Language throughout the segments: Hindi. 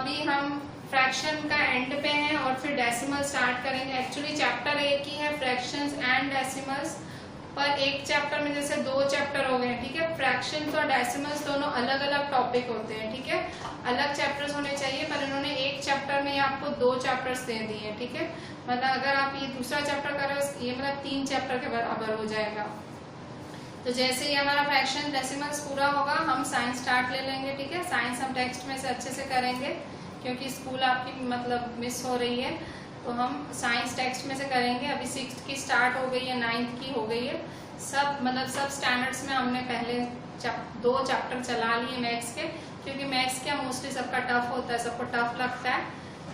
अभी हम फ्रैक्शन का एंड पे हैं और फिर डेसिमल स्टार्ट करेंगे। एक्चुअली चैप्टर एक ही है, फ्रैक्शंस एंड डेसिमल्स, पर एक चैप्टर में जैसे दो चैप्टर हो गए, ठीक है। फ्रैक्शंस और डेसिमल्स दोनों अलग अलग टॉपिक होते हैं, ठीक है। अलग चैप्टर्स होने चाहिए, पर इन्होंने एक चैप्टर में आपको दो चैप्टर्स दे दिए हैं, ठीक है। मतलब अगर आप ये दूसरा चैप्टर कर रहे हो, ये मतलब 3 चैप्टर के बराबर हो जाएगा। तो जैसे ही हमारा फ्रैक्शन डेसिमल्स पूरा होगा, हम साइंस स्टार्ट ले लेंगे, ठीक है। साइंस हम टेक्स्ट में से अच्छे से करेंगे, क्योंकि स्कूल आपकी मतलब मिस हो रही है, तो हम साइंस टेक्स्ट में से करेंगे। अभी 6th की स्टार्ट हो गई है, 9th की हो गई है, सब मतलब सब स्टैंडर्ड्स में हमने पहले 2 चैप्टर चला लिए मैथ्स के, क्योंकि मैथ्स क्या मोस्टली सबका टफ होता है, सबको टफ लगता है।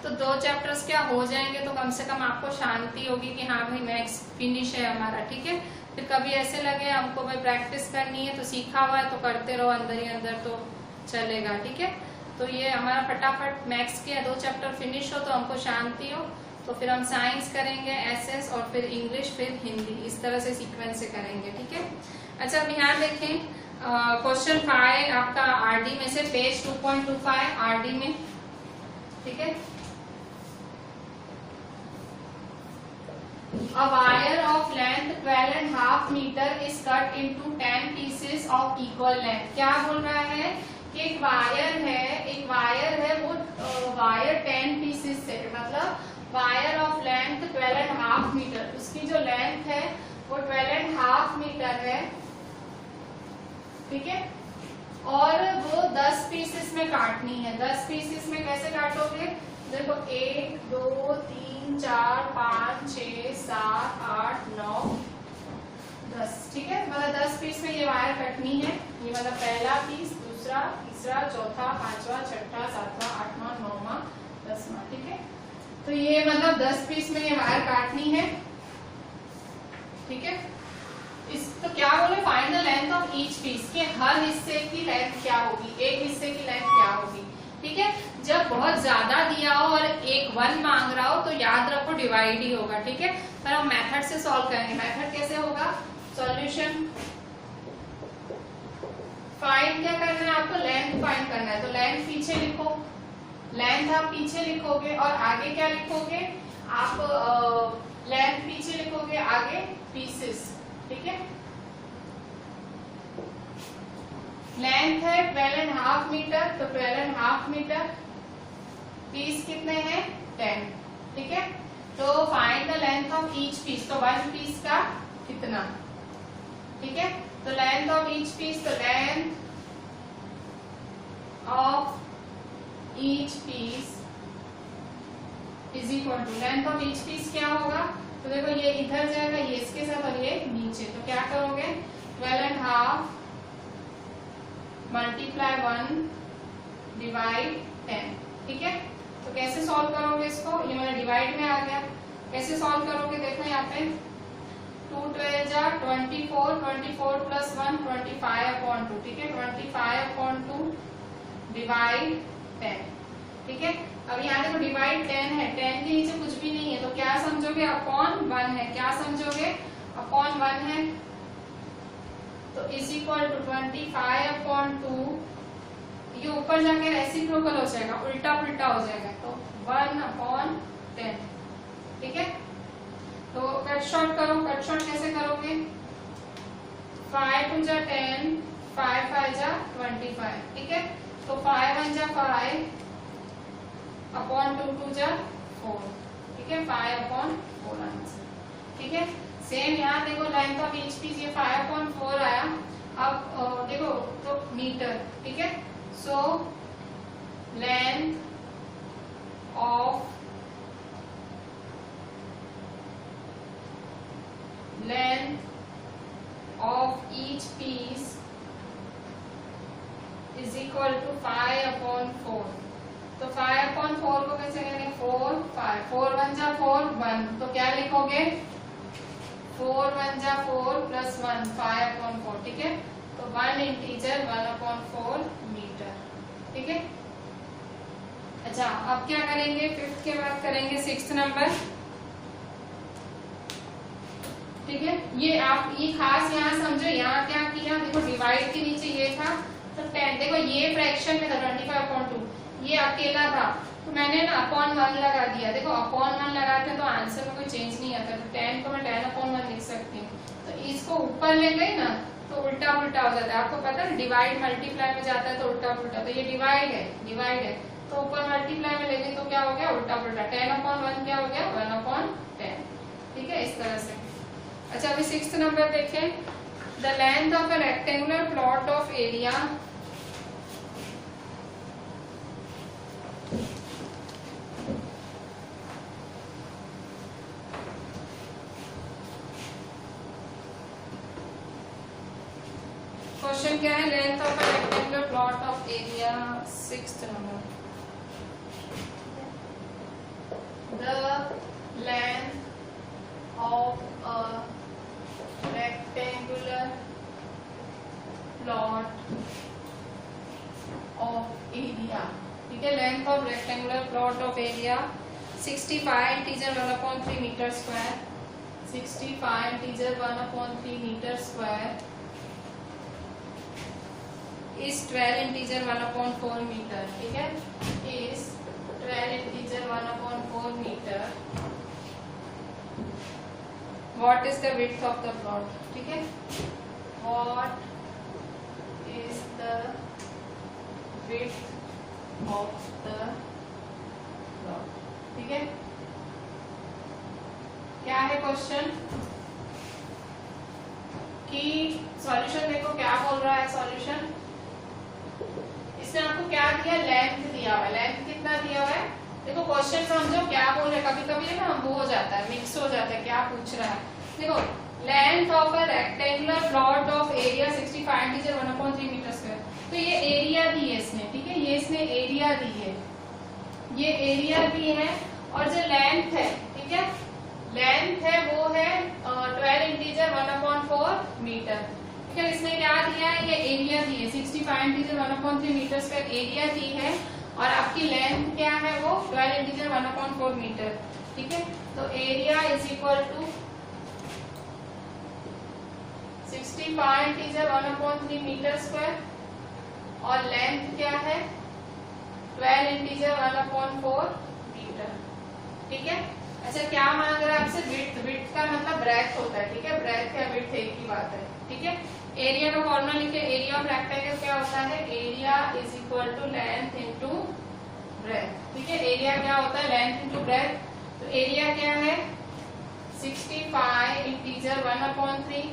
तो 2 चैप्टर्स क्या हो जाएंगे तो कम से कम आपको शांति होगी कि हाँ भाई मैथ्स फिनिश है हमारा, ठीक है। फिर कभी ऐसे लगे हमको भाई प्रैक्टिस करनी है, तो सीखा हुआ है तो करते रहो अंदर ही अंदर, तो चलेगा, ठीक है। तो ये हमारा फटाफट मैथ्स के 2 चैप्टर फिनिश हो तो हमको शांति हो, तो फिर हम साइंस करेंगे, एसएस, और फिर इंग्लिश, फिर हिंदी, इस तरह से सीक्वेंस से करेंगे, ठीक है। अच्छा, अब यहाँ देखें क्वेश्चन 5 आपका आरडी में से, पेज 2.25 आरडी में, ठीक है। A wire of length 12.5 meter is cut into 10 pieces of equal length। क्या बोल रहा है कि एक वायर है वो वायर 10 पीसेस से, मतलब वायर ऑफ लेंथ 12.5 मीटर, उसकी जो लेंथ है वो 12.5 मीटर है, ठीक है। और वो 10 पीसेस में काटनी है। 10 पीसेस में कैसे काटोगे, देखो 1 2 3 4 5 6 7 8 9 10, ठीक है। मतलब 10 पीस में ये वायर कटनी है। ये मतलब पहला पीस, दूसरा, तीसरा, चौथा, पांचवा, छठा, सातवां, आठवां, नौवां, 10वां, ठीक है। तो ये मतलब 10 पीस में ये वायर काटनी है, ठीक है। इस तो क्या बोले, find the length of each piece, के हर हिस्से की लेंथ क्या होगी, एक हिस्से की लेंथ क्या होगी, ठीक है। जब बहुत ज्यादा दिया हो और एक 1 मांग रहा हो तो याद रखो डिवाइड ही होगा, ठीक है। पर हम मेथड से सॉल्व करेंगे। मेथड कैसे होगा, सॉल्यूशन, फाइंड क्या करना है आपको, लेंथ फाइंड करना है। तो लेंथ पीछे लिखो, लेंथ आप पीछे लिखोगे और आगे क्या लिखोगे आप, लेंथ पीछे लिखोगे, आगे पीसेस, ठीक है। लेंथ है 12.5 मीटर, तो 12.5 मीटर, पीस कितने हैं 10, ठीक है। तो find the length of each piece, तो 1 पीस का कितना, ठीक है। तो लेंथ ऑफ ईच पीस, तो length of each piece is equal to, length of each piece क्या होगा, तो देखो ये इधर जाएगा, ये इसके साथ और ये नीचे, तो क्या करोगे 12.5 मल्टीप्लाई 1 डिवाइड 10, ठीक है। तो कैसे सॉल्व करोगे इसको, ये मेरा डिवाइड में आ गया, कैसे सॉल्व करोगे देखो यहाँ पे 2 12 जा 24, 24 प्लस 1 25/2, ठीक है। 25/2 डिवाइड 10, ठीक है। अब यहाँ देखो डिवाइड 10 है, 10 के नीचे कुछ भी नहीं है, तो क्या समझोगे, अपॉन 1 है, क्या समझोगे, अपॉन 1 है, तो इज इक्वल टू 25/2, ये ऊपर जाके रेसिप्रोकल हो जाएगा, उल्टा पुल्टा हो जाएगा, तो 1/10, ठीक है। तो कट शॉर्ट करो, कट शॉर्ट कैसे करोगे, 5 2 जा 10, 5 5 जा 25, ठीक है। तो 5 1 जा 5 अपॉन 2 2 जा 4, ठीक है, 5/4 आंसर, ठीक है। सेम यहाँ देखो लेंथ ऑफ ईच पीस, ये 5/4 आया। अब देखो तो मीटर, ठीक है। So length of each piece is equal to 5/4, तो 5/4 को कैसे करेंगे, 4 5, 4 1 जा 4 1, तो क्या लिखोगे 4 1 जा 4 प्लस 1 5/4, ठीक है। तो 1 इंटीजर 1/4 मीटर, ठीक है। अच्छा, अब क्या करेंगे, 5th के बाद करेंगे 6th नंबर, ठीक है। ये आप ये खास यहाँ समझो, यहाँ क्या किया, देखो डिवाइड के नीचे ये था, तो 10, देखो ये फ्रैक्शन में था 25/2, ये अकेला था तो मैंने ना अपॉन 1 लगा दिया। देखो अपॉन 1 लगाते हैं तो आंसर में कोई चेंज नहीं आता, तो 10 को मैं 10 अपॉन 1 लिख सकती हूँ। तो इसको ऊपर ले गई ना तो उल्टा उल्टा हो जाता है। आपको पता है डिवाइड मल्टीप्लाई में जाता है तो उल्टा उल्टा, तो ये डिवाइड है तो ऊपर मल्टीप्लाई में ले गई तो क्या हो गया उल्टा उल्टा। 10 अपॉन 1 क्या हो गया 1 अपॉन 10। ठीक है, इस तरह से। अच्छा अभी 6th नंबर देखें। The length of a rectangular plot of area question क्या है, length of a rectangular plot of area 6th number. The length of a rectangular plot of area. ठीक है, length of rectangular plot of area 65 integer 1/3 metre square. 65 integer 1/3 metre square is 12 integer 1/4 metre. ठीक है, is 12 integer 1/4 metre. What is the width of the plot? ठीक है, what is the width of the plot? ठीक है, क्या है क्वेश्चन कि सॉल्यूशन देखो क्या बोल रहा है सॉल्यूशन। इसने आपको क्या दिया, लेंथ दिया हुआ है। लेंथ कितना दिया हुआ है, देखो क्वेश्चन समझो क्या बोल रहे हैं। कभी कभी ना वो हो जाता है, मिक्स हो जाता है क्या पूछ रहा है। देखो length of a rectangular plot of area 65 integer 1/3 metre square. तो ये एरिया दी है इसने। ठीक है, ये इसने एरिया दी है, ये एरिया दी है। और जो लेंथ है, ठीक है, लेंथ है वो है 12 इंटीजर 1/4 मीटर। ठीक है, इसने क्या दिया है, ये एरिया दी है 65 इंटीजर 1/3 मीटर स्क्वायर एरिया दी है। और आपकी लेंथ क्या है वो 12 इंटीजर 1/4 मीटर। ठीक है, तो area is equal to 65 integer 1/3 metre square और लेंथ क्या है 12 इंटीजर 1/4 मीटर। ठीक है, अच्छा क्या मांग रहा है आपसे, विड्थ। विड्थ का मतलब ब्रेथ होता है। ठीक है, ब्रेथ या विड्थ एक ही बात है। ठीक है, एरिया का फॉर्मूला लिखे, एरिया ऑफ रेक्टेंगल क्या होता है, area is equal to length into breadth. ठीक है, एरिया क्या होता है, लेंथ इनटू ब्रेथ। तो एरिया क्या है 65 integer 1/3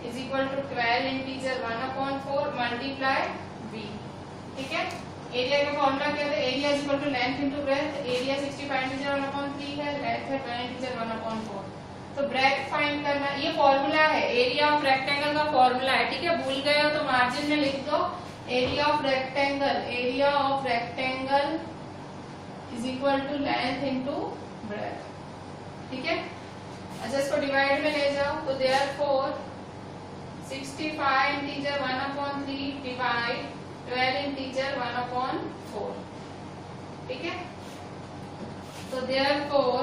is equal to 12 integer 1/4 multiply v। ठीक है, एरिया का फॉर्मूला क्या है, area is equal to length into breadth. Area 65 integer 1/3 है, लेंथ है 12 इंटीजर 1/4। तो ब्रेथ फाइंड करना, ये फॉर्मूला है, एरिया ऑफ रेक्टेंगल का फॉर्मूला है। ठीक है, भूल गए हो तो मार्जिन में लिख दो, area of rectangle, area of rectangle is equal to length into breadth. ठीक है, अच्छा इसको डिवाइड में ले जाओ तो देयरफॉर 65 इंटीजर 1/3 डिवाइड 12 इंटीजर 1/4। ठीक है, तो therefore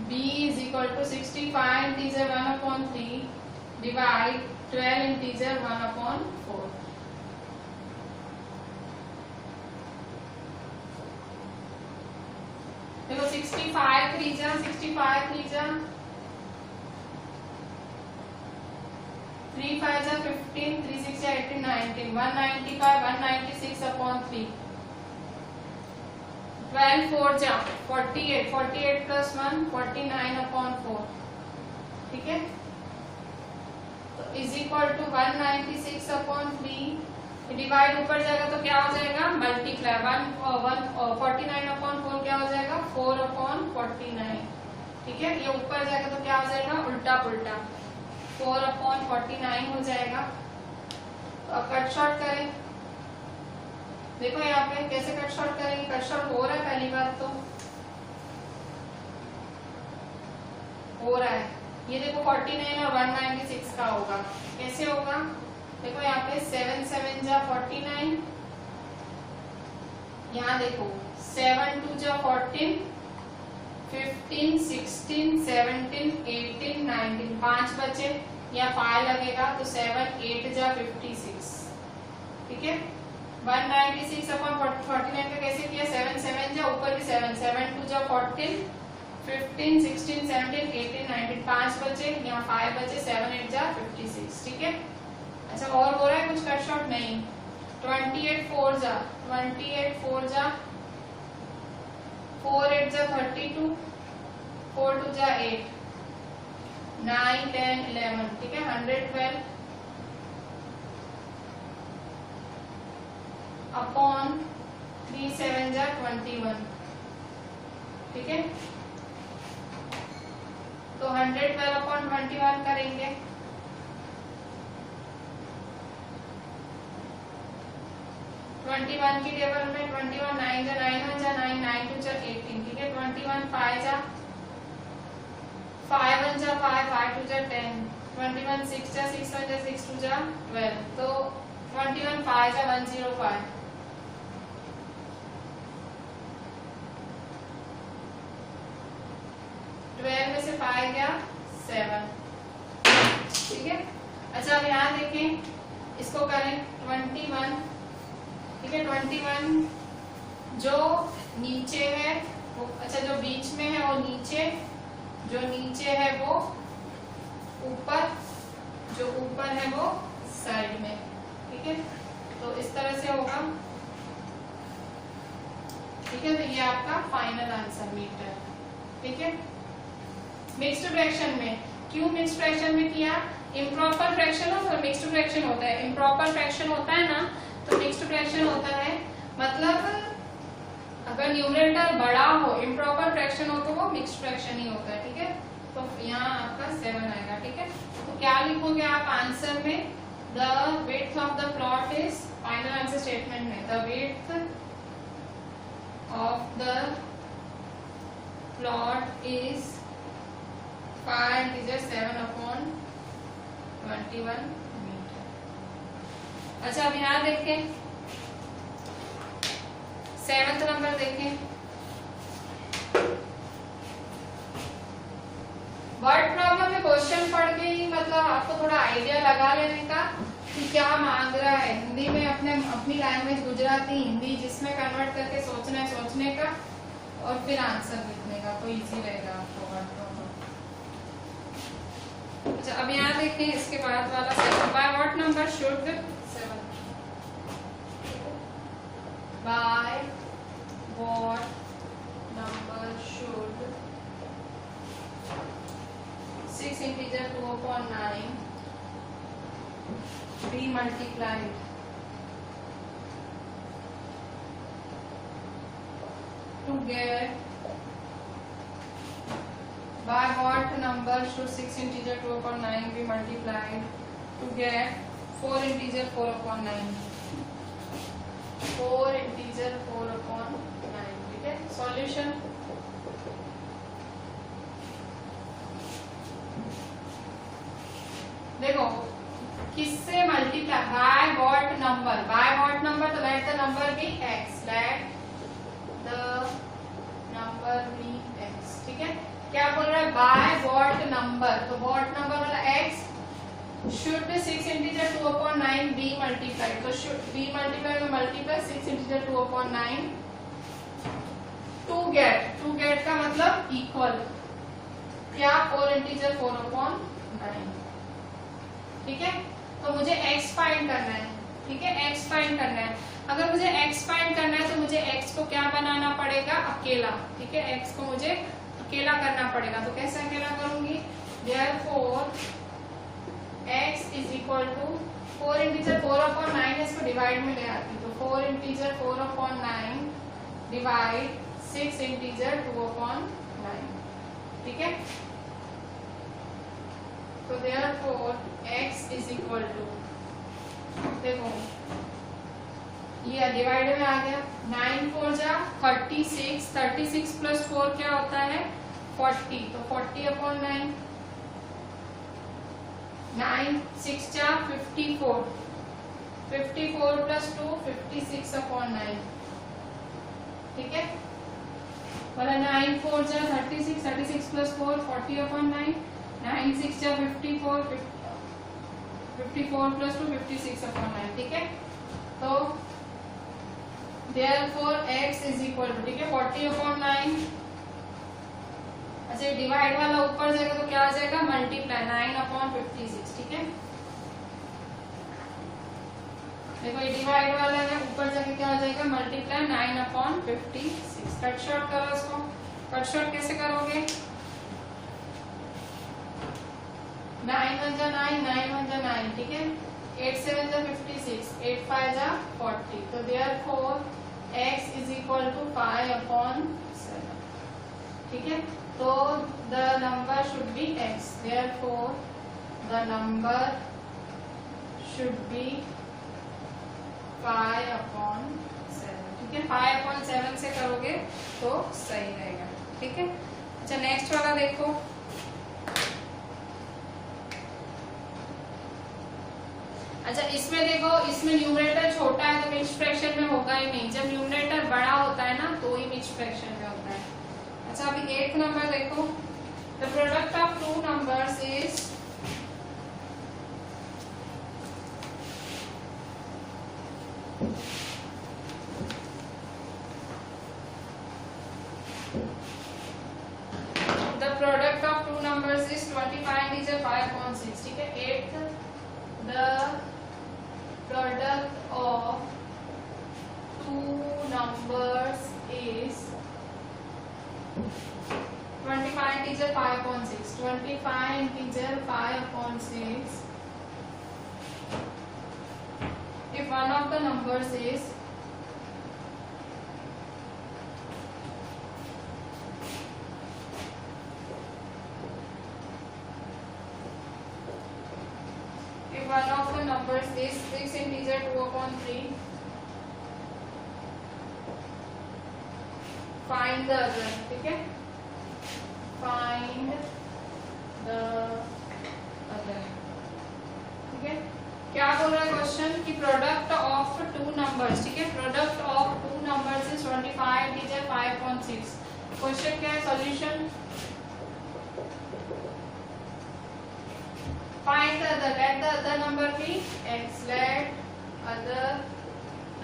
b is equal to 65 integer 1/3 divide 12 integer 1/4। देखो 65 3 65 3 3 5 15 3 6 18 19 195 196/3 12 4 जा 48 48 प्लस 1 49/4। ठीक है, तो इज इक्वल टू 196/3 डिवाइड ऊपर जाएगा तो क्या हो जाएगा मल्टीप्लाई 49/4 क्या हो जाएगा 4/49। ठीक है, ये ऊपर जाएगा तो क्या हो जाएगा उल्टा पुल्टा 4/49 हो जाएगा। तो अब कट शॉर्ट करें, देखो यहाँ पे कैसे कट शॉर्ट करेंगे। कट शॉर्ट हो रहा है, पहली बात तो हो रहा है, ये देखो 49 और 196 का होगा। कैसे होगा, देखो यहाँ पे 7 7 जा 49, यहाँ देखो 7 2 जा 14, 15 16 17 18 19 5 बचे, या 5 लगेगा तो 7 8 जा 56। ठीक है, 196 अपॉन 49 का कैसे किया, 7 7 जा, ऊपर भी 7 7 2 जा 14, 15 16 17 18 19, 5 बचे, यहाँ 5 बचे, 7 8 जा 56, ठीक है। अच्छा और हो रहा है कुछ कट शॉर्ट नहीं, 28 4 जा 28 4 जा 4 8 जा 32, 4 2 जा 8, 9 10 11, ठीक है। 112 अपॉन 3 7 जा 21, ठीक है। तो 112 अपॉन 21 करेंगे, ट्वेंटी वन की टेबल में 21 9 जा 9 1 जा 9 9 2 जा 18, ठीक है। 21 5 जा 5 1 जा 5 5 2 जा 10, 21 6 जा 6 1 जा 6 2 जा 12, तो 21 5 जा 105, 12 में से 5 गया 7, ठीक है। अच्छा अब यहाँ देखें, इसको करें 21, ठीक है। 21 जो नीचे है वो, अच्छा जो बीच में है वो नीचे, जो नीचे है वो ऊपर, जो ऊपर है वो साइड में, ठीक है। तो इस तरह से होगा, ठीक है। तो ये आपका फाइनल आंसर मीटर, ठीक है। मिक्स्ड फ्रैक्शन में, क्यों मिक्स्ड फ्रैक्शन में किया, इम्प्रॉपर फ्रैक्शन हो तो मिक्स्ड फ्रैक्शन होता है, इम्प्रॉपर फ्रैक्शन होता है ना तो मिक्स्ड फ्रैक्शन होता है, मतलब अगर न्यूमरेटर बड़ा हो, इम्प्रॉपर फ्रैक्शन हो तो वो मिक्स्ड फ्रैक्शन ही होता है, ठीक है। तो यहाँ आपका 7 आएगा, ठीक है। तो क्या लिखोगे आप आंसर में, the width of the plot is, final answer statement में the width of the plot is 5 integer 7 upon 21 metre. अच्छा अब यहाँ देखें, 7th नंबर देखें, वर्ड प्रॉब्लम में क्वेश्चन पढ़ के ही मतलब आपको थोड़ा आइडिया लगा लेने का कि क्या मांग रहा है। हिंदी में अपनी लैंग्वेज गुजराती हिंदी जिसमें कन्वर्ट करके सोचना है सोचने का और फिर आंसर लिखने का, तो इजी रहेगा आपको वर्ड प्रॉब्लम। अच्छा अब यहाँ देखें, इसके बाद वाला 7, bye what number should 7, bye what number should 6 integer 2/9 be multiplied to get, by what number should 6 integer 2/9 be multiplied to get 4 integer 4/9, 4 integer 4/9, ठीक है। सॉल्यूशन, देखो किससे multiply, by what number, by what number, तो let the number be x, let the number be x, ठीक है। क्या बोल रहा है, बाय व्हाट नंबर, तो व्हाट नंबर वाला x should 6 integer 2/9 be multiply, तो शुड बी मल्टीप्लाई में मल्टीप्लाई 6 इंटीजर 2/9 टू गेट का मतलब इक्वल, क्या 4 इंटीजर 4/9, ठीक है। तो मुझे x फाइंड करना है, ठीक है, x फाइंड करना है। अगर मुझे x फाइंड करना है तो मुझे x को क्या बनाना पड़ेगा, अकेला, ठीक है। x को मुझे अकेला करना पड़ेगा, तो कैसे अकेला करूंगी, therefore x is equal to 4 integer 4/9, इसको डिवाइड में ले आती, तो 4 इंटीजर 4/9 डिवाइड 6 इंटीजर 2/9, ठीक है। तो therefore x is equal to, देखो ये डिवाइड में आ गया, 9 4 जा 36, 36 प्लस 4 क्या होता है 40, तो 40/9, 9 6 जा 54, 54 प्लस 2 56/9, ठीक है। बोला 9 4 जा 36, 36 प्लस 4 40/9, 9 6 जा 54, 54 प्लस 2 56/9, ठीक है। तो therefore x is equal to, ठीक है, 40/9। अच्छा डिवाइड वाला ऊपर जाएगा तो क्या आ जाएगा, मल्टीप्लाई 9/56, ठीक है। देखो ये डिवाइड वाला है, ऊपर जाके क्या हो जाएगा, मल्टीप्लाई 9/56। कट शॉर्ट करो इसको। कट शॉर्ट कैसे करोगे, 9 1 जा 9, 9 1 जा 9, ठीक है, 8 7 जा 56, 8 5 जा 40। तो therefore x is equal to 5/7, ठीक है। तो the number should be x, therefore the number should be 5/7, ठीक है। 5/7 से करोगे तो सही रहेगा, ठीक है। अच्छा नेक्स्ट वाला देखो, अच्छा इसमें देखो, इसमें न्यूमरेटर छोटा है तो मिक्स्ड फ्रैक्शन में होगा ही नहीं, जब न्यूमरेटर बड़ा होता है ना तो ही मिक्स्ड फ्रैक्शन में होता है। अच्छा अभी एक नंबर देखो, the product of two numbers is the product of two numbers is 25 integer 5/6, ठीक है। 8th the product of two numbers is 25 integer 5/6, 25 integer 5/6 if one of the numbers is one of the numbers is 6 integer 2/3, find the other, ठीक है, find the other, ठीक है। क्या बोल रहा है क्वेश्चन कि प्रोडक्ट ऑफ टू नंबर्स, ठीक है, product of two numbers is 25 integer 5/6। Question क्या है, solution find the other, let the other number be x, let other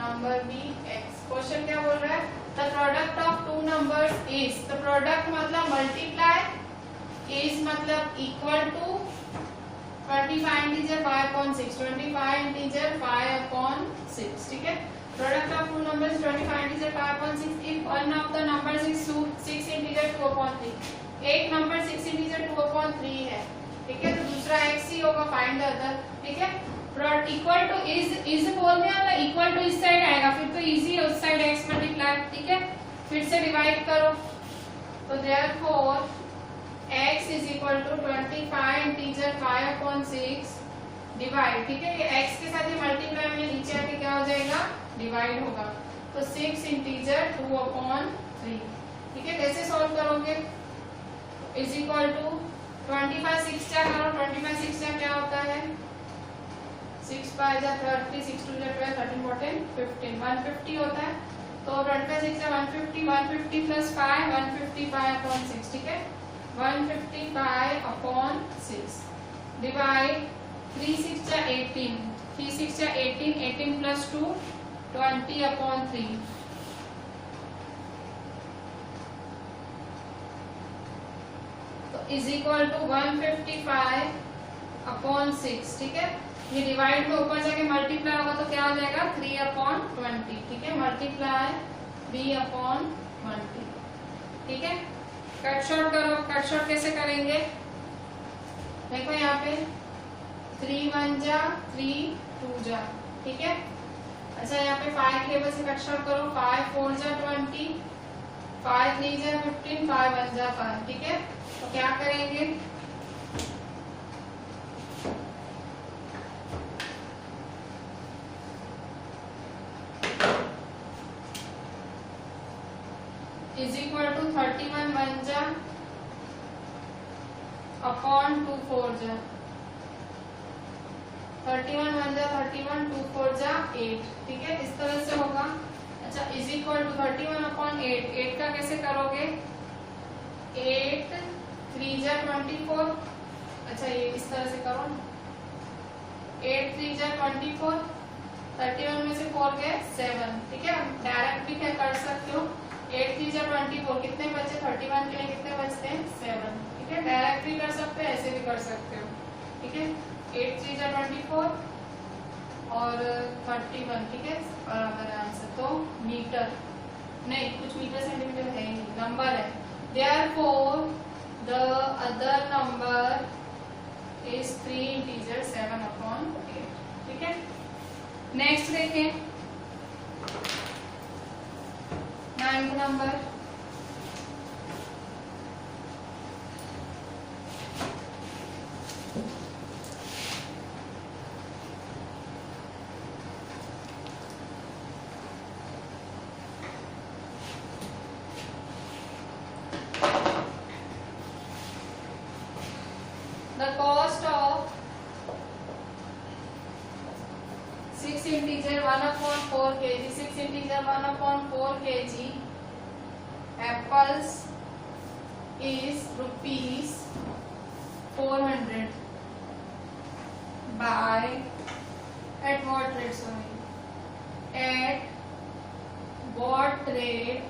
number be x। Question क्या बोल रहा है, the product of two numbers is, the product मतलब multiply, is मतलब equal to 25 integer 5/6, 25 integer 5/6, ठीक है। Product of two numbers 25 integer 5/6 if one of the numbers is 6 integer 2/3, एक नंबर 6 integer 2/3 है, ठीक है, तो दूसरा x ही होगा, फाइंड द अदर, ठीक है। इक्वल टू इज बोलने वाला, इक्वल टू इस साइड आएगा, फिर तो इजी है, उस साइड x मल्टीप्लाई, ठीक है, फिर से डिवाइड करो, तो therefore x is equal to 25 integer 5/6 divide, ठीक है, ये x के साथ ये मल्टीप्लाई में नीचे आके क्या हो जाएगा, डिवाइड होगा, तो 6 इंटीजर 2/3, ठीक है। कैसे सॉल्व करोगे, इज इक्वल टू 25 6 क्या करो, 25 6 क्या होता है, 6 5 जा 30, 6 2 जा 12, 13 14 15, 150 होता है, तो 25 6 जा 150, 150 प्लस 5 155/6, ठीक है, 155/6 डिवाइड 3 6 जा 18, 3 6 जा 18, 18 प्लस 2 20/3, इज इक्वल टू 155/6, ठीक है। ये डिवाइड में ऊपर जाके मल्टीप्लाई होगा तो क्या हो जाएगा, 3/20, ठीक है, मल्टीप्लाई 3/20, ठीक है। कट शॉर्ट करो, कट शॉर्ट कैसे करेंगे, देखो यहाँ पे 3 1 जा 3 2 जा, ठीक है। अच्छा यहाँ पे 5 लेवल से कट शॉर्ट करो, 5 4 जा 20, 5 3 जा 15, 5 1 जा 5, ठीक है। तो क्या करेंगे, इज इक्वल टू 31 1 जा अपॉन 2 4 जा, 31 1 जा 31, 2 4 जा 8, ठीक है, इस तरह से होगा। अच्छा इज इक्वल टू 31/8, 8 का कैसे करोगे, 8 3 जा 24, अच्छा ये इस तरह से करो, 8 3 जा 24, 31 में से 4 गए 7, ठीक है। डायरेक्ट भी क्या कर सकते हो, 8 3 जा 24, कितने बचे 31 के लिए कितने बचते हैं 7, ठीक है। डायरेक्ट भी कर सकते हो, ऐसे भी कर सकते हो, ठीक है। 8 3 जा 24 और 31, ठीक है, बराबर आंसर। तो मीटर नहीं, कुछ मीटर सेंटीमीटर है ही नहीं, नंबर है। Therefore the other number is 3 integer 7/8, ठीक है। नेक्स्ट देखें 9th number. The cost of 6 integer 1/4 kg, 6 integer 1/4 kg apples is rupees 400 by at what rate, sorry, at what rate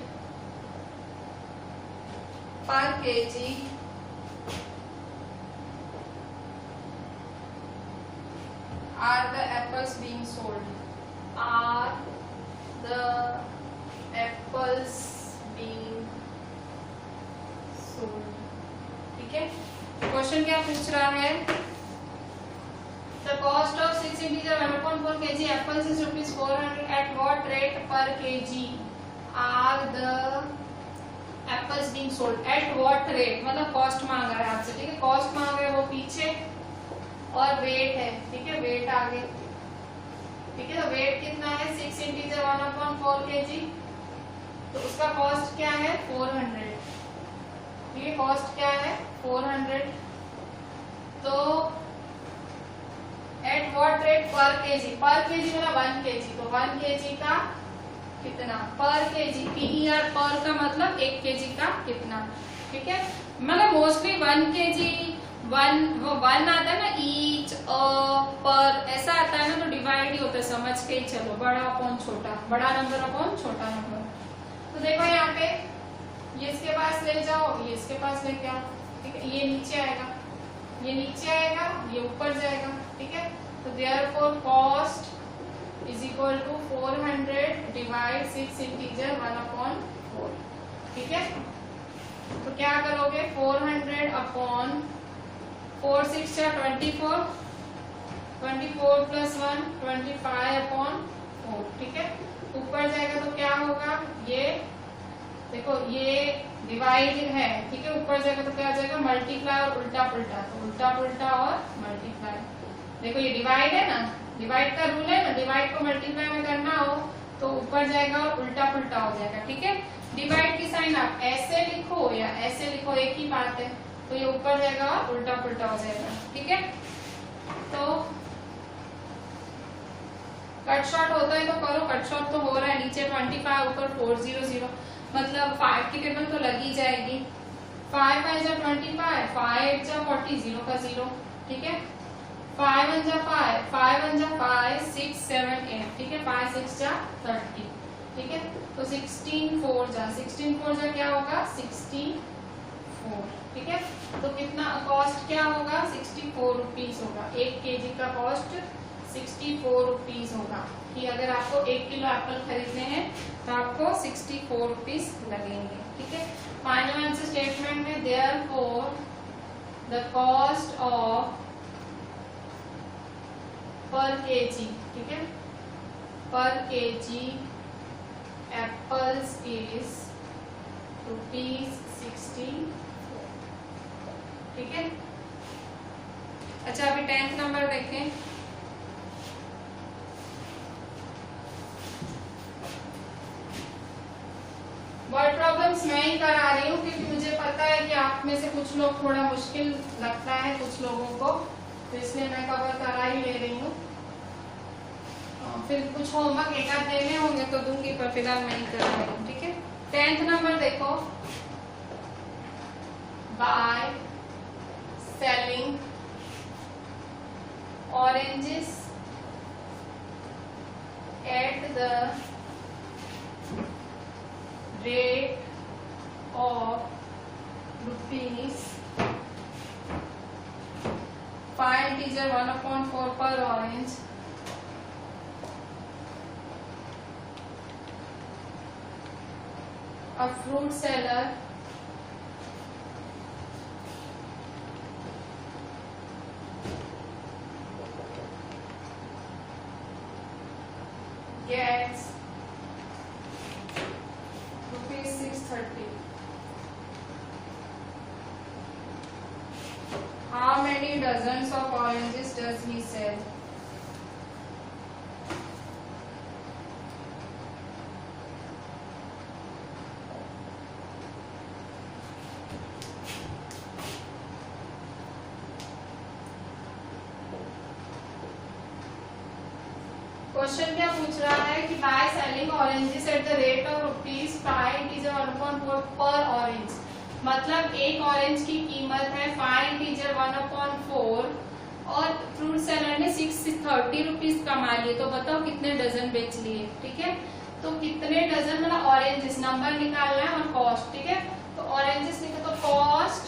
per kg are the apples being sold? Are the apples being sold? ठीक है। क्वेश्चन क्या पूछ रहा है, the cost of 6 integer 1/4 kg apples is rupees 400 at what rate per kg are the apples being sold? at what rate मतलब कॉस्ट मांग रहा है आपसे, ठीक है। कॉस्ट मांग रहा है वो पीछे और वेट है, ठीक है, वेट आगे, ठीक है। तो वेट कितना है 6 इंटीजर 1/4 kg, तो उसका कॉस्ट क्या है 400, ठीक है। कॉस्ट क्या है 400, तो एट व्हाट रेट पर केजी, पर केजी मतलब 1 kg, तो 1 kg का कितना पर केजी, PER पर का मतलब 1 kg का कितना, ठीक है। मतलब मोस्टली 1 kg 1 आता है ना, ईच पर ऐसा आता है ना, तो डिवाइड ही होता है, समझ के ही चलो, बड़ा अपॉन छोटा, बड़ा नंबर अपॉन छोटा नंबर। तो देखो यहाँ पे ये इसके पास ले जाओ, ये इसके पास लेके आओ, ठीक है। ये नीचे आएगा, ये नीचे आएगा, ये ऊपर जाएगा, ठीक है। तो therefore cost is equal to 400 divide 6 integer 1/4, ठीक है। तो क्या करोगे 400 अपॉन 4 6 24, 24 प्लस 1 25/4, ठीक है। ऊपर जाएगा तो क्या होगा, ये देखो ये डिवाइड है, ठीक है। ऊपर जाएगा तो क्या आ जाएगा मल्टीप्लाई और उल्टा पुल्टा, तो उल्टा पुल्टा और मल्टीप्लाई। देखो ये डिवाइड है ना, डिवाइड का रूल है ना, डिवाइड को मल्टीप्लाई में करना हो तो ऊपर जाएगा और उल्टा पुल्टा हो जाएगा, ठीक है। डिवाइड की साइन आप ऐसे लिखो या ऐसे लिखो, एक ही बात है, तो ये ऊपर जाएगा और उल्टा पुल्टा हो जाएगा, ठीक है। तो कट शॉर्ट होता है तो करो, कट शॉर्ट तो हो रहा है, नीचे 25 ऊपर 400, मतलब 5 की टेबल तो लगी जाएगी। 5 5 जा 25, 5 जा 40, 0 का 0, ठीक है। 5 1 जा 5, 5 1 जा 5, 6 7 8, ठीक है। 5 6 जा 30, ठीक है। तो 16 4 जा क्या होगा 64, ठीक है। तो कितना कॉस्ट क्या होगा 64 रुपीज होगा, 1 kg का कॉस्ट 64 रुपीज होगा, कि अगर आपको 1 किलो एप्पल खरीदने हैं तो आपको 64 रुपीज लगेंगे, ठीक है। फाइनल आंसर स्टेटमेंट में देयरफॉर द कॉस्ट ऑफ पर केजी, ठीक है, पर केजी एप्पल्स इज ₹64, ठीक है। अच्छा अभी 10th नंबर देखें। वर्ड प्रॉब्लम्स मैं ही करा रही हूँ क्योंकि मुझे पता है कि आप में से कुछ लोग थोड़ा मुश्किल लगता है कुछ लोगों को, तो इसलिए मैं कवर करा ही ले रही हूँ। फिर कुछ होमवर्क एक आध देने होंगे तो दूंगी, पर फिलहाल मैं ही कर रही हूँ, ठीक है। 10th नंबर देखो, by selling oranges at the rate of rupees 5 integer 1/4 per orange a fruit seller gets rupees 630. How many dozens of oranges does he sell? Question क्या पूछ रहा है कि by selling oranges at the rate of rupees 5 integer 1/4 पर ऑरेंज, मतलब एक ऑरेंज की कीमत है 5 इंटीजर 1/4 और फ्रूट सेलर ने 630 रुपीज कमा लिए। तो बताओ कितने डजन बेच लिए। ठीक है, तो कितने डजन मतलब ऑरेंजेस नंबर निकालना है और कॉस्ट। ठीक है, तो ऑरेंजेस लिखो तो कॉस्ट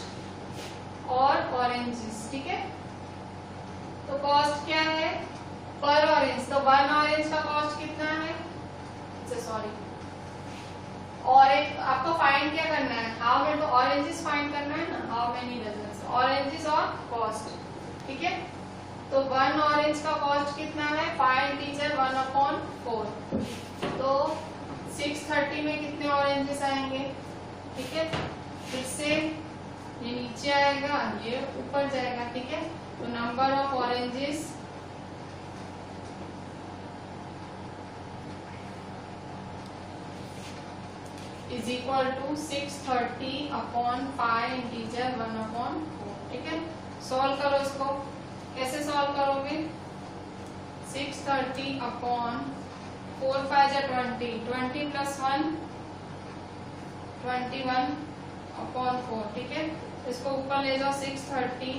और ऑरेंजेस। ठीक है, तो कॉस्ट क्या है पर ऑरेंज, तो 1 ऑरेंज का कॉस्ट कितना है, सॉरी ऑरेंज आपको फाइंड क्या करना है, हाउ मेनी ऑरेंजेस फाइंड करना है ना, हाउ मेनी डजन्स ऑरेंजेस और कॉस्ट। ठीक है, तो 1 ऑरेंज का कॉस्ट कितना है 5 इंटीजर 1/4, तो 630 में कितने ऑरेंजेस आएंगे। ठीक है, फिर से ये नीचे आएगा ये ऊपर जाएगा। ठीक है, तो number of oranges is equal to 630 upon 5 integer 1/4। ठीक है, सॉल्व करो इसको। कैसे सॉल्व करोगे, 630 अपॉन 4 5 जा 20, 20 प्लस 1 21 अपॉन 4। ठीक है, इसको ऊपर ले जाओ 630,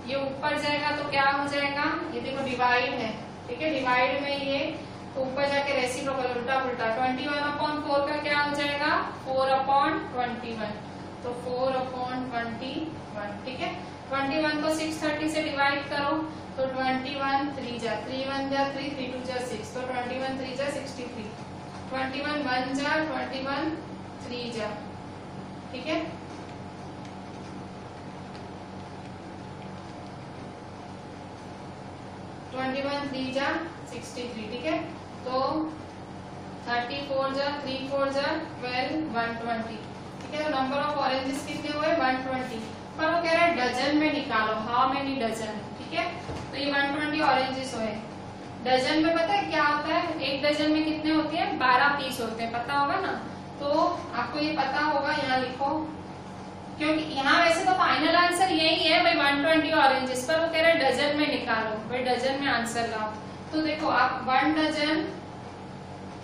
ये ऊपर जाएगा तो क्या हो जाएगा, ये देखो डिवाइड है। ठीक है, डिवाइड में ये तो ऊपर जाके रेसिप्रोकल उल्टा पुल्टा 21/4 का क्या हो जाएगा 4/21, तो 4/21। ठीक है, 21 को 630 से डिवाइड करो तो 21 3 जा 3 1 जा 3 3 2 जा 6, तो 21 3 जा 63, 21 1 जा 21 3 जा। ठीक है, ट्वेंटी 3 जा 63। ठीक है, तो 34 जा 3 4 जा 12 120। ठीक है, तो नंबर ऑफ ऑरेंजेस कितने हुए 120, पर वो कह रहा है डजन में निकालो, हाउ मेनी डजन। ठीक है, तो ये 120 ऑरेंजेस हुए। डजन में पता है क्या होता है, एक डजन में कितने होते हैं 12 पीस होते हैं, पता होगा ना, तो आपको ये पता होगा, यहाँ लिखो, क्योंकि यहाँ वैसे तो फाइनल आंसर यही है भाई 120 ऑरेंजेस, पर वो कह रहे हैं डजन में निकालो, भाई डजन में आंसर लाओ। तो देखो आप 1 डजन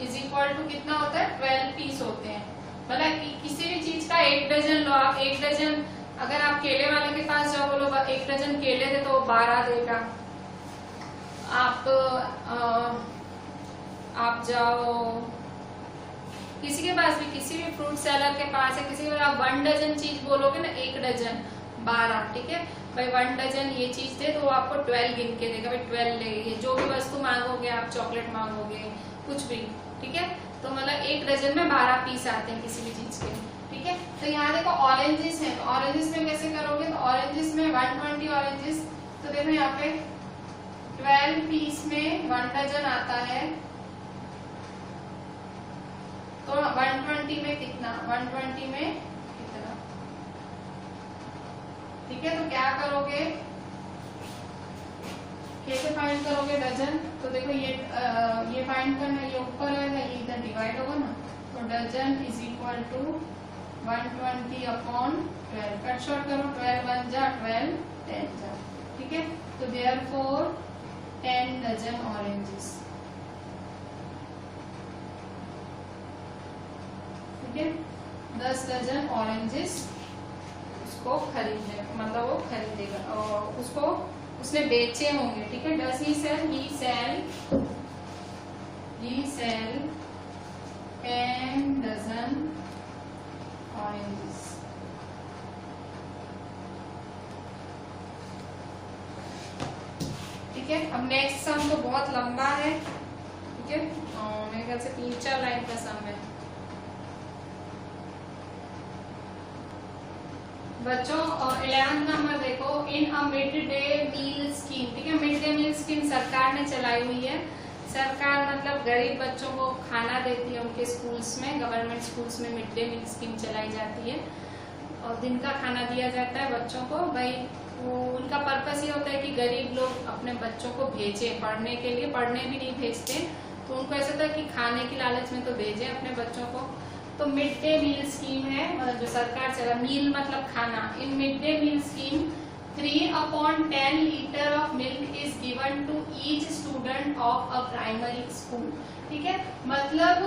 इज इक्वल टू कितना होता है 12 पीस होते हैं, मतलब किसी भी चीज का 1 डजन लो आप। 1 डजन अगर आप केले वाले के पास जाओ, बोलो 1 डजन केले दे तो 12 देगा। आप जाओ किसी के पास भी, किसी भी फ्रूट सेलर के पास है, किसी के पास आप 1 डजन चीज बोलोगे ना, 1 डजन 12। ठीक है भाई, 1 डजन ये चीज दे तो वो आपको 12 गिन के देगा, भाई 12 ले, जो भी वस्तु मांगोगे आप, चॉकलेट मांगोगे कुछ भी। ठीक है, तो मतलब 1 डजन में 12 पीस आते हैं किसी भी चीज के। ठीक है, तो यहाँ देखो ऑरेंजेस है, तो ऑरेंजेस में कैसे करोगे, तो ऑरेंजेस में 120 ऑरेंजेस, तो देखो यहाँ पे 12 पीस में 1 डजन आता है, तो 120 में कितना, 120 में कितना। ठीक है, तो क्या करोगे, कैसे फाइंड करोगे डजन, तो देखो ये फाइंड करना, ये ऊपर है, ये इधर डिवाइड होगा ना, तो dozen is equal to 120 upon 12, cut short करो, 12 1 जा 12 10 जा। ठीक है, तो देयरफॉर 10 डजन ऑरेंजेस। ठीक है, 10 डजन ऑरेंजेस उसको खरीदने, मतलब वो खरीदेगा और उसको उसने बेचे होंगे। ठीक है, does he sell we sell 10 dozen oranges. ठीक है, अब नेक्स्ट सम तो बहुत लंबा है, ठीक है, मेरे ख्याल से 3-4 लाइन का सम है। बच्चों 11 नंबर देखो, in a mid day meal scheme, ठीक है, मिड डे मील स्कीम सरकार ने चलाई हुई है। सरकार मतलब गरीब बच्चों को खाना देती है, उनके स्कूल्स में, गवर्नमेंट स्कूल्स में मिड डे मील स्कीम चलाई जाती है और दिन का खाना दिया जाता है बच्चों को। भाई वो उनका पर्पस ये होता है कि गरीब लोग अपने बच्चों को भेजे पढ़ने के लिए, पढ़ने भी नहीं भेजते तो उनको ऐसा था कि खाने की लालच में तो भेजे अपने बच्चों को। तो मिड डे मील स्कीम है, मतलब जो सरकार चला, मील मतलब खाना। In mid day meal scheme 3/10 litre of milk is given to each student of a primary school, ठीक है, मतलब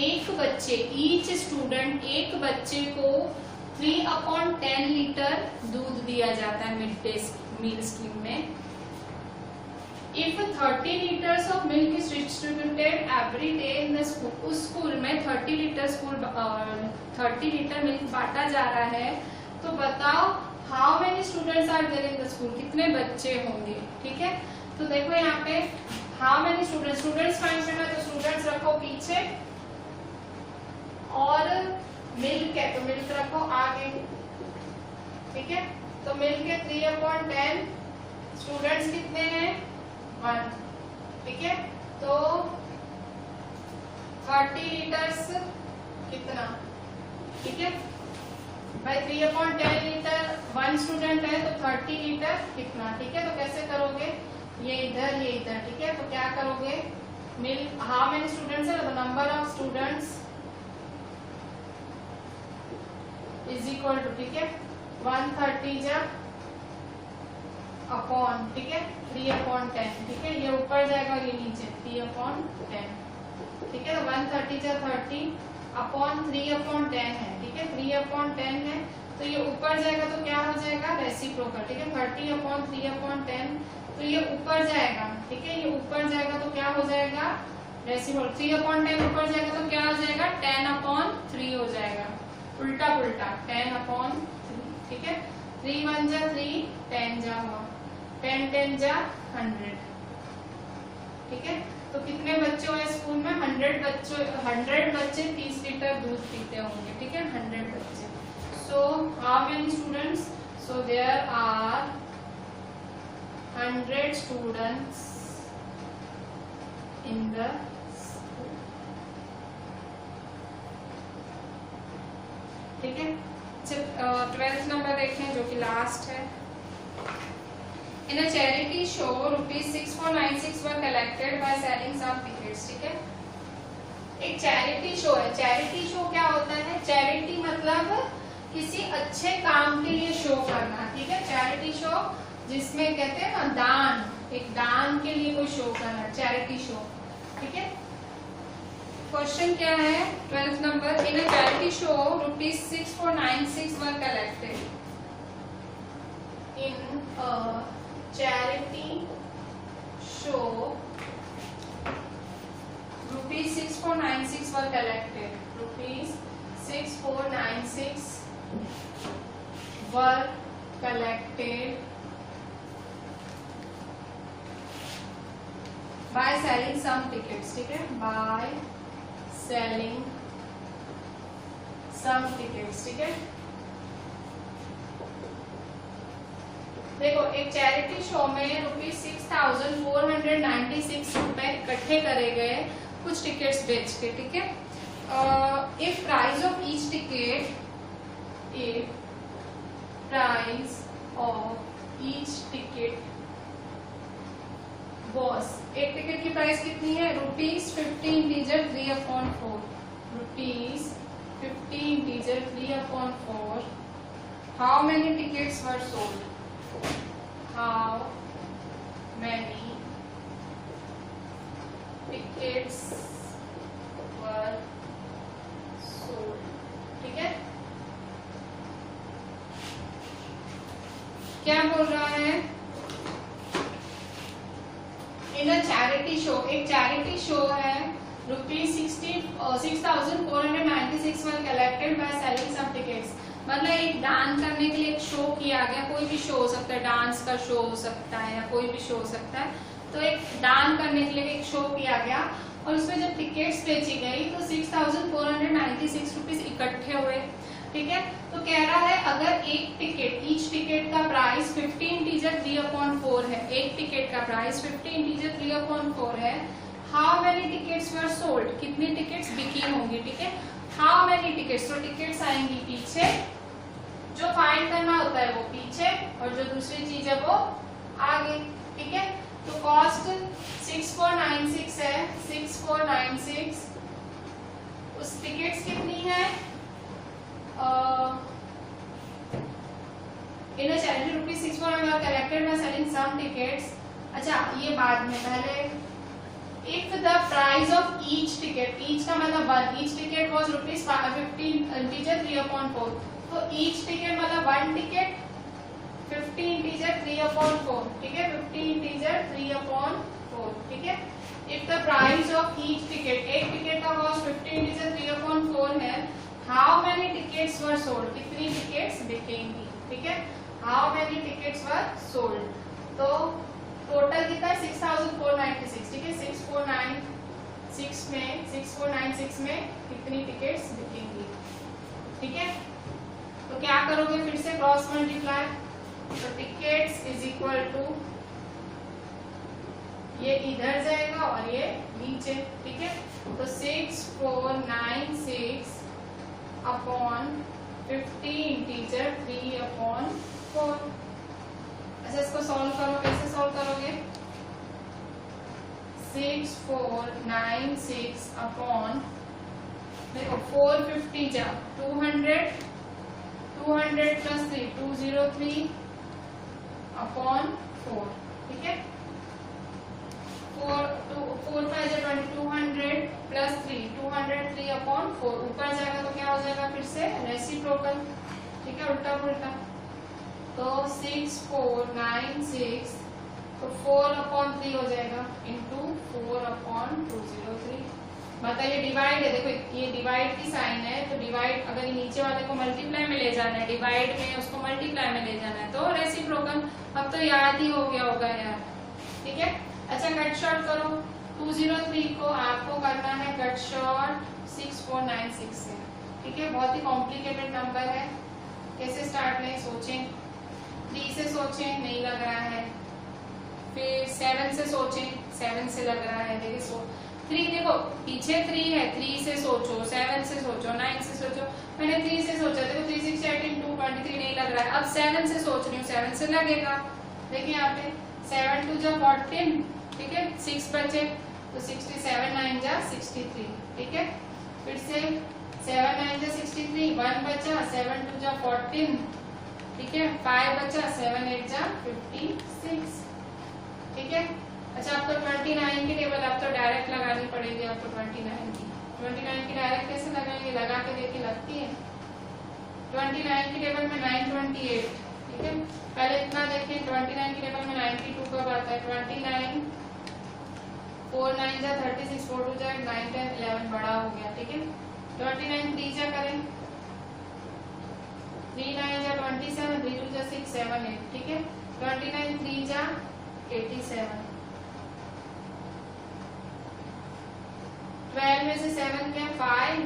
एक बच्चे, ईच स्टूडेंट, एक बच्चे को 3/10 लीटर दूध दिया जाता है मिड डे मील स्कीम में। If 30 liters of milk is distributed every day in the school, उस स्कूल में 30 लीटर मिल्क बांटा जा रहा है, तो बताओ how many students are there in the school, कितने बच्चे होंगे, ठीक है। तो देखो यहाँ पे how many students फाइंड करना है, तो स्टूडेंट्स रखो पीछे और मिल्क है तो मिल्क रखो आगे, ठीक है। तो मिल्क है 3/10, स्टूडेंट्स कितने हैं 1, ठीक है। तो 30 लीटर्स कितना, ठीक है भाई, 3/10 लीटर 1 स्टूडेंट है तो 30 लीटर कितना, ठीक है। तो कैसे करोगे, ये इधर ये इधर, ठीक है। तो क्या करोगे, मिल्क हाउ मेनी स्टूडेंट्स है, तो number of students is equal to, ठीक है, 130 जब अपॉन, ठीक है, 3/10, ठीक है, ये ऊपर जाएगा ये नीचे 3/10, ठीक है। तो 130 जब 30 अपॉन 3/10 है, ठीक है, 3/10 है तो ये ऊपर जाएगा तो क्या हो जाएगा, रेसिप्रोकल, ठीक है, 30/3/10 तो ये ऊपर जाएगा, ठीक है, ये ऊपर जाएगा तो क्या हो जाएगा, रेसिप्रोकल। 3/10 ऊपर जाएगा तो क्या हो जाएगा, 10/3 हो जाएगा, उल्टा पुल्टा 10/3, ठीक है। 3 1 जा 3, 10 जा हुआ, 10 10 जा 100, ठीक है। तो कितने बच्चे हुए स्कूल में, 100 बच्चे 30 लीटर दूध पीते होंगे, ठीक है, 100 बच्चे। So how many students, so there are 100 students in the school, ठीक है। 12th नंबर देखें जो कि लास्ट है। In a charity show, ₹6496 were collected by selling some tickets, ठीक है। एक चैरिटी शो है, चैरिटी शो क्या होता है, चैरिटी मतलब किसी अच्छे काम के लिए शो करना, ठीक है, चैरिटी शो जिसमें कहते हैं ना दान, एक दान के लिए कोई शो करना, चैरिटी शो, ठीक है। क्वेश्चन क्या है 12th number, in a charity show ₹6496 were collected, in a charity show ₹6496 were collected, ₹6496 were collected by selling some tickets, ठीक है, by selling some tickets, ठीक है। देखो एक चैरिटी शो में ₹6496 रुपए इकट्ठे करे गए कुछ टिकट्स बेच के, ठीक है। If price of each ticket, if price of each ticket was, एक टिकट की प्राइस कितनी है, ₹15 teaser 3/4, ₹15 teaser 3/4, how many tickets were sold, how many tickets were sold, ठीक है। क्या बोल रहा है, इन अ चैरिटी शो, एक चैरिटी शो है rupees 6,496 were collected by selling some tickets. मतलब एक दान करने के लिए एक शो किया गया, कोई भी शो हो सकता है, डांस का शो हो सकता है या कोई भी शो हो सकता है, तो एक दान करने के लिए एक शो किया गया और उसमें जब टिकट्स बेची गई तो 6,496 रुपीज इकट्ठे हुए। ठीक है, तो कह रहा है अगर एक टिकट, ईच टिकट का प्राइस 15 इंटीजर 3/4 है, एक टिकट का प्राइस 15 इंटीजर 3/4 है, how many tickets were sold, कितनी टिकट्स बिकी होंगी। ठीक है, हाउ मेनी टिकट्स, तो टिकट्स आएंगी पीछे, जो फाइंड करना होता है वो पीछे और जो दूसरी चीज है वो आगे। ठीक है, तो कॉस्ट 6496 है, 6496, उस टिकट्स कितनी है, in charity rupees 64 collected by selling some tickets. अच्छा ये बाद में, पहले if the price of each ticket, each का मतलब one, each ticket was rupees 15 integer 3/4, तो ईच टिकट मतलब वन टिकट 50 इंटीजर 3/4। ठीक है, 50 इंटीजर 3/4। ठीक है, if the price of each ticket, एक टिकट का कॉस्ट 50 इंटीजर 3/4 है, how many tickets were sold, कितनी टिकट्स बिकेंगी। ठीक है, how many tickets were sold, तो टोटल कितना है 6,496। ठीक है, 6,496 में कितनी टिकट्स बिकेंगी। ठीक है, तो क्या करोगे, फिर से क्रॉस मल्टीप्लाई, तो टिकट्स इज इक्वल टू, ये इधर जाएगा और ये नीचे। ठीक है, तो 6,496 अपॉन 50 इंटीजर 3/4। अच्छा इसको सॉल्व करो, कैसे सॉल्व करोगे, 6,496 अपॉन, देखो 450 जा 200 प्लस 3 203 अपॉन 4। ठीक है, 4 5 20, 200 प्लस 3 203 अपॉन 4, ऊपर जाएगा तो क्या हो जाएगा, फिर से रेसिप्रोकल। ठीक है, उल्टा पुल्टा, तो 6,496 तो 4/3 हो जाएगा इंटू 4/203। बताइए डिवाइड है, देखो ये डिवाइड की साइन है, तो डिवाइड अगर नीचे वाले को मल्टीप्लाई में ले जाना है, डिवाइड में उसको मल्टीप्लाई में ले जाना है, तो रेसिप्रोकल। अब तो याद ही हो गया होगा यार। ठीक है, अच्छा कट शॉर्ट करो, 203 को आपको करना है कट शॉर्ट 6,496 से। ठीक है, बहुत ही कॉम्प्लिकेटेड नंबर है, कैसे स्टार्ट में सोचें, 3 से सोचें, नहीं लग रहा है, फिर 7 से सोचें, 7 से लग रहा है, देखिए 3, देखो पीछे 3 है, 3 से सोचो, 7 से सोचो, 9 से सोचो, मैंने 3 से सोचा, देखो 3 6 18 2 23 नहीं लग रहा है, अब 7 से सोच रही हूँ, 7 से लगेगा। देखिए यहाँ पे 7 2 जा 14, ठीक है, 6 बचे तो 67 9 जा 63। ठीक है, फिर से 7 9 जा 63, 1 बचा, 7 2 जा 14, ठीक है, 5 बचा, 7 8 जा 56। ठीक है, अच्छा अब तो 29 की टेबल अब तो डायरेक्ट लगानी पड़ेगी, अब तो 29 की डायरेक्ट कैसे लगाएंगे, लगा के देखिए लगती है। 29 की टेबल में 928। ठीक है, पहले इतना देखिए, 29 की टेबल में 92 कब आता है, 29 4 9 जा 36, 4 2 जा 9 10 11 बड़ा हो गया। ठीक है, 29 3 जा करें, 3 9 जा 27, 3 2 जा 6 7 8। ठीक है, 29 3 जा 87, 12 में से 7 क्या 5,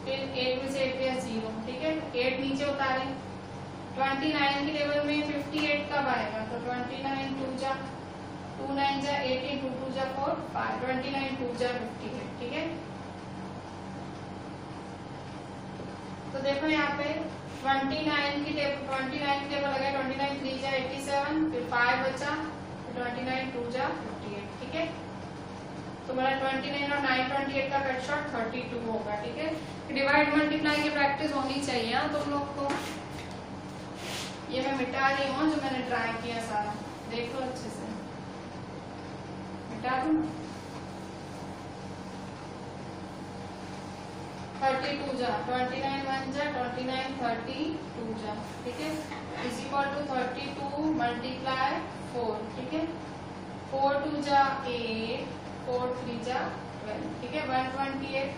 फिर 8 में से 8 गया 0। ठीक है, 8 नीचे उतारे, 29 की टेबल में 58 कब आएगा, तो 29 2 जा 2 9 जा 18, 2 2 जा 4 5, 29 2 जा 58। ठीक है, तो देखो यहाँ पे 29 की टेबल लगा, 29 3 जा 87, फिर 5 बचा, फिर 29 2 जा 58। ठीक है, तो मेरा 29 और 928 का कट शॉर्ट 32 होगा। ठीक है, डिवाइड मल्टीप्लाई की प्रैक्टिस होनी चाहिए तुम लोग को। ये मैं मिटा रही हूँ जो मैंने ट्राई किया सारा, देख लो अच्छे से, मिटा दूं। 32 जा 29 1 जा 29 32 जा। ठीक है, इज इक्वल टू 32 मल्टीप्लाई 4। ठीक है, 4 2 जा 8, 4 3 जा 12, ठीक है 128,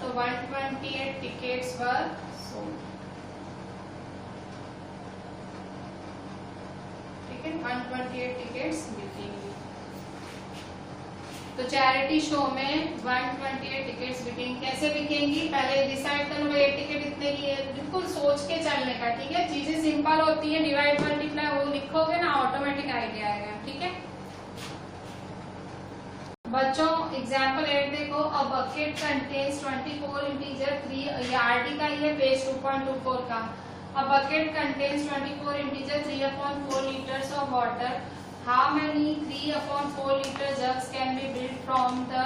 तो 128 टिकट्स वर सोल्ड, ठीक है 128 टिकट्स बिकेंगी। तो चैरिटी शो में 128 टिकट्स बिकेंगी। कैसे बिकेंगी पहले डिसाइड कर लो, ये टिकट इतने की है, बिल्कुल सोच के चलने का, ठीक है चीजें सिंपल होती है, डिवाइड मल्टीप्लाई वो लिखोगे ना ऑटोमेटिक आइडिया आएगा, ठीक है बच्चों। एग्जाम्पल 8 देखो, अ बकेट कंटेन्स 24 इंटीजर 3, ये आरटी का ही है पेज 2.24 का। A bucket contains 24 integer 3/4 liters of water. How many 3/4 liter jugs can be built from the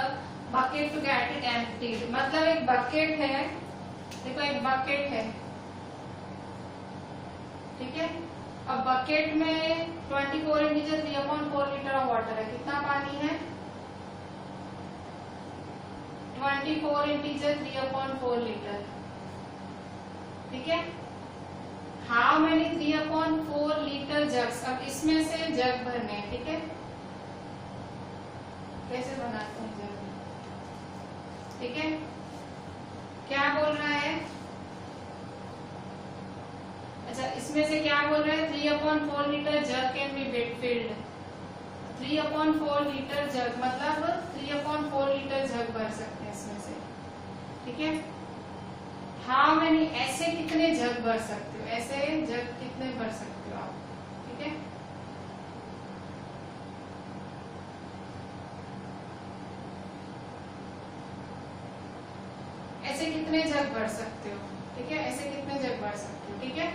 bucket to get it emptied? मतलब एक बकेट है, देखो एक बकेट है, ठीक है अब बकेट में 24 इंटीजर 3/4 लीटर ऑफ वाटर है, कितना पानी है 24 इंटीजर 3/4 लीटर, ठीक है हाउ मेनी 3/4 लीटर जग्स, अब इसमें से जग भरने हैं, ठीक है कैसे बनाते हैं जग, ठीक है क्या बोल रहा है, अच्छा इसमें से क्या बोल रहा है 3/4 litre jug can be filled, 3/4 litre jug मतलब 3/4 लीटर जग भर सकते हैं इसमें से, ठीक है हाउ मेनी ऐसे कितने जग भर सकते हो, ऐसे जग कितने भर सकते हो आप, ठीक है ऐसे कितने जग भर सकते हो, ठीक है ऐसे कितने जग भर सकते हो, ठीक है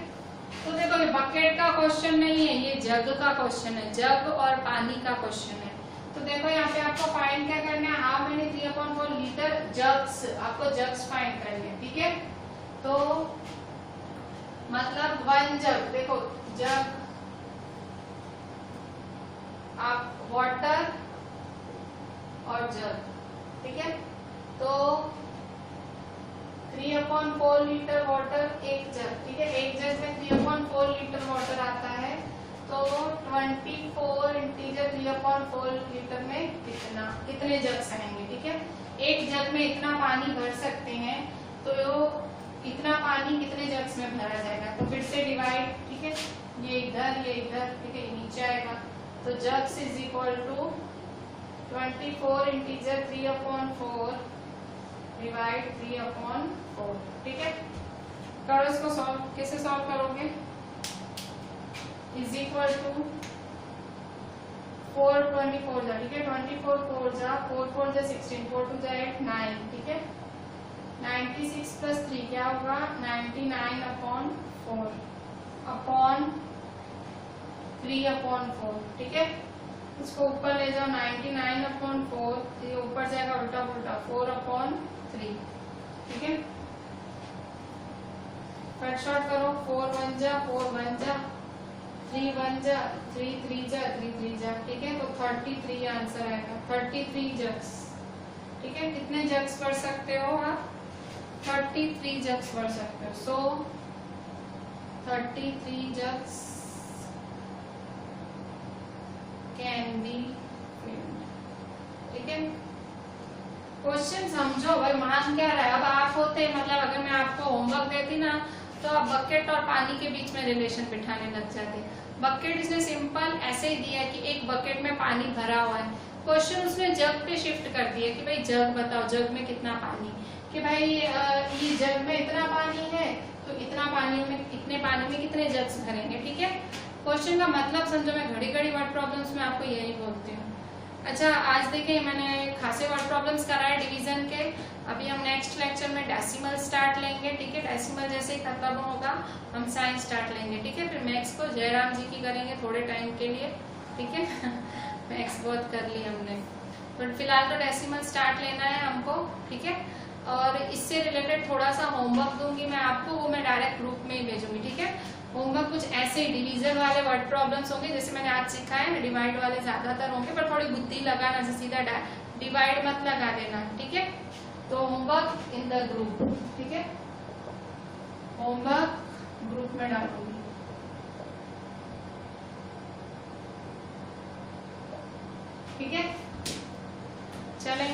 तो देखो ये बकेट का क्वेश्चन नहीं है, ये जग का क्वेश्चन है, जग और पानी का क्वेश्चन है। तो देखो यहाँ पे आपको फाइंड क्या करना है, हाउ मेनी 3/4 लीटर जग्स, आपको जग्स फाइंड करने हैं, ठीक है तो मतलब 1 जग, देखो जग आप वाटर और जग, ठीक है तो 3/4 लीटर वाटर एक जग, ठीक है एक जग में 3/4 लीटर वाटर आता है, तो 24 इंटीजर 3/4 लीटर में कितने जग्स आएंगे, ठीक है एक जग में इतना पानी भर सकते हैं, तो इतना पानी कितने जग्स में भरा जाएगा, तो फिर से डिवाइड, ठीक है ये इधर ठीक है नीचे आएगा, तो jugs is equal to 24 integer 3/4 divide 3/4, ठीक है करो इसको सॉल्व, कैसे सॉल्व करोगे, इज इक्वल टू 4 24 जा, ठीक है 24 4 जा 4 4 जा 16 4 2 जा 8 9, ठीक है 96 प्लस 3 क्या होगा 99/4 अपॉन 3/4, ठीक है इसको ऊपर ले जाओ 99/4, ये ऊपर जाएगा उल्टा पुल्टा 4/3, ठीक है कट शॉर्ट करो 4 1 जा 4 1 जा 3 1 जा 3 3 जा 3 3 जा, ठीक है तो 33 आंसर आएगा, 33 जग्स, ठीक है कितने जग्स भर सकते हो आप 33 जग्स भर सकते हो, सो 33 जग्स कैन बी फिल्ड, ठीक है क्वेश्चन समझो भाई, मान क्या रहा है, अब आप होते मतलब अगर मैं आपको होमवर्क देती ना तो आप बकेट और पानी के बीच में रिलेशन बिठाने लग जाते, बकेट इसने सिंपल ऐसे ही दिया कि एक बकेट में पानी भरा हुआ है, क्वेश्चन उसने जग पे शिफ्ट कर दिया कि भाई जग बताओ जग में कितना पानी, कि भाई ये जग में इतना पानी है तो इतना पानी में इतने पानी में कितने जग्स भरेंगे, ठीक है क्वेश्चन का मतलब समझो, मैं घड़ी घड़ी वर्ड प्रॉब्लम्स में आपको यही बोलती हूँ। अच्छा आज देखिए मैंने खासे वर्ड प्रॉब्लम्स कराए डिवीजन के, अभी हम नेक्स्ट लेक्चर में डेसिमल स्टार्ट लेंगे, ठीक है डेसिमल जैसे ही खत्म होगा हम साइंस स्टार्ट लेंगे, ठीक है फिर मैथ्स को जयराम जी की करेंगे थोड़े टाइम के लिए, ठीक है मैथ्स बहुत कर ली हमने, बट फिलहाल तो डेसिमल स्टार्ट लेना है हमको, ठीक है और इससे रिलेटेड थोड़ा सा होमवर्क दूंगी मैं आपको, वो मैं डायरेक्ट ग्रुप में ही भेजूंगी, ठीक है होमवर्क कुछ ऐसे डिवीजन वाले वर्ड प्रॉब्लम्स होंगे जैसे मैंने आज सिखाया ना, डिवाइड वाले ज्यादातर होंगे पर थोड़ी बुद्धि लगाना, जैसे सीधा डिवाइड मत लगा देना, ठीक है तो होमवर्क इन द ग्रुप, ठीक है होमवर्क ग्रुप में डालूंगी, ठीक है चलें